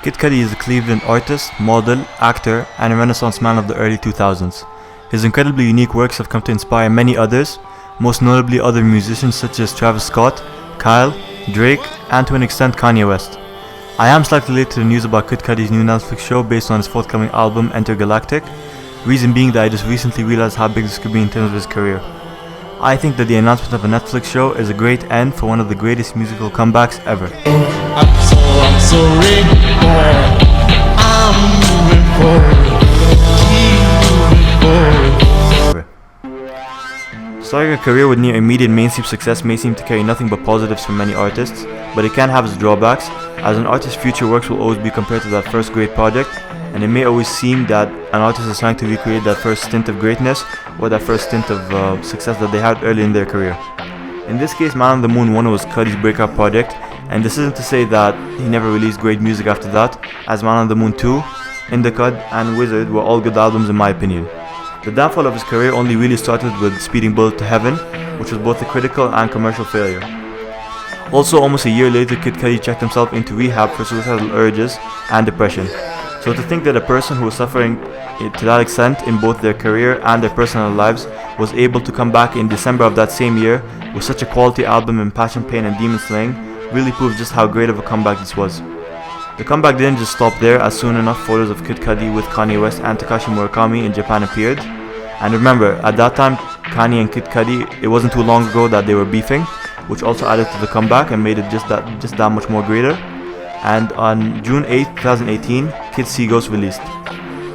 Kid Cudi is a Cleveland artist, model, actor, and a Renaissance man of the early 2000s. His incredibly unique works have come to inspire many others, most notably other musicians such as Travis Scott, Kyle, Drake, and to an extent Kanye West. I am slightly late to the news about Kid Cudi's new Netflix show based on his forthcoming album Intergalactic, reason being that I just recently realized how big this could be in terms of his career. I think that the announcement of a Netflix show is a great end for one of the greatest musical comebacks ever. I'm so reborn. I'm moving forward. Keep moving forward. Starting a career with near immediate mainstream success may seem to carry nothing but positives for many artists, but it can have its drawbacks, as an artist's future works will always be compared to that first great project, and it may always seem that an artist is trying to recreate that first stint of greatness or that first stint of success that they had early in their career. In this case, Man on the Moon 1 was Cudi's breakout project, and this isn't to say that he never released great music after that, as Man on the Moon 2, Indicud, and Wizard were all good albums in my opinion. The downfall of his career only really started with Speeding Bullet to Heaven, which was both a critical and commercial failure. Also, almost a year later, Kid Cudi checked himself into rehab for suicidal urges and depression. So to think that a person who was suffering to that extent in both their career and their personal lives was able to come back in December of that same year with such a quality album in Passion, Pain and Demon Slaying really proves just how great of a comeback this was. The comeback didn't just stop there, as soon enough photos of Kid Cudi with Kanye West and Takashi Murakami in Japan appeared. And remember, at that time, Kanye and Kid Cudi, it wasn't too long ago that they were beefing, which also added to the comeback and made it just that much more greater. And on June 8, 2018, Kid See Ghost released,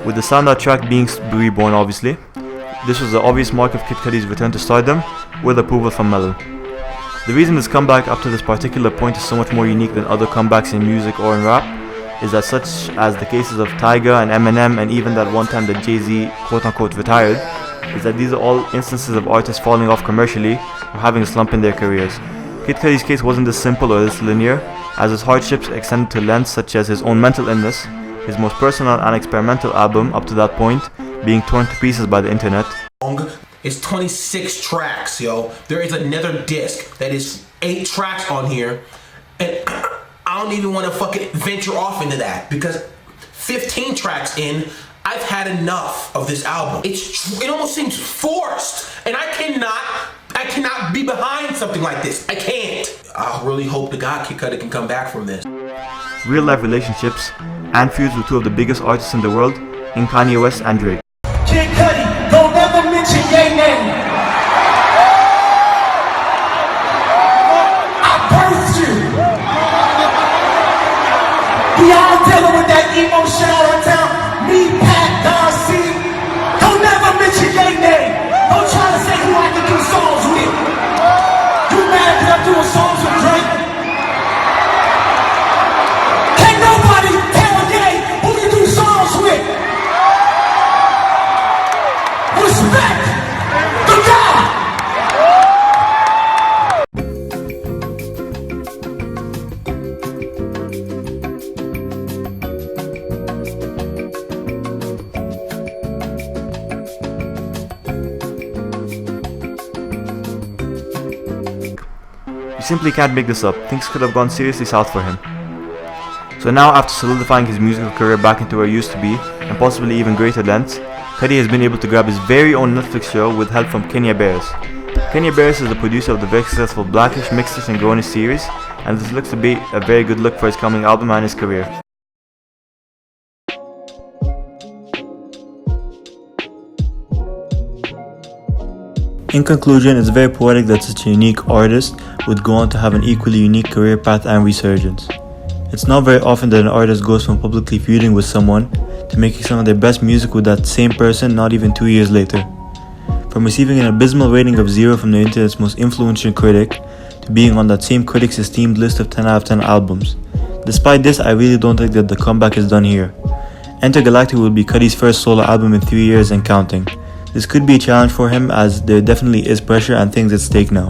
with the standout track being Reborn obviously. This was the obvious mark of Kid Cudi's return to stardom, with approval from Melon. The reason this comeback up to this particular point is so much more unique than other comebacks in music or in rap is that, such as the cases of Tyga and Eminem and even that one time that Jay-Z quote-unquote retired, is that these are all instances of artists falling off commercially or having a slump in their careers. Kid Cudi's case wasn't this simple or this linear, as his hardships extended to lengths such as his own mental illness, his most personal and experimental album up to that point being torn to pieces by the internet. It's 26 tracks, yo. There is another disc that is 8 tracks on here, and I don't even want to fucking venture off into that because 15 tracks in, I've had enough of this album. It almost seems forced, and I cannot be behind something like this. I can't. I really hope to God Kid Cudi can come back from this. Real life relationships and feuds with two of the biggest artists in the world in Kanye West and Drake. Kid Cudi, don't ever mention your name. I birthed you. We all dealing with that emo shit all the time. Me, Pat, Darcy. Don't ever mention your name. Don't try to say who I can do songs with. You mad because I'm doing songs with Drake? Can't nobody tell Ye who you do songs with. Respect the God. You simply can't make this up. Things could have gone seriously south for him. So now, after solidifying his musical career back into where it used to be, and possibly even greater lengths, Cudi has been able to grab his very own Netflix show with help from Kenya Barris. Kenya Barris is the producer of the very successful Blackish, Mixed and Grownish series, and this looks to be a very good look for his coming album and his career. In conclusion, it's very poetic that such a unique artist would go on to have an equally unique career path and resurgence. It's not very often that an artist goes from publicly feuding with someone to making some of their best music with that same person not even 2 years later. From receiving an abysmal rating of 0 from the internet's most influential critic, to being on that same critic's esteemed list of 10 out of 10 albums. Despite this, I really don't think that the comeback is done here. Intergalactic will be Cudi's first solo album in 3 years and counting. This could be a challenge for him, as there definitely is pressure and things at stake now.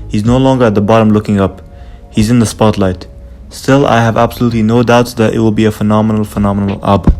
He's no longer at the bottom looking up. He's in the spotlight. Still, I have absolutely no doubts that it will be a phenomenal album.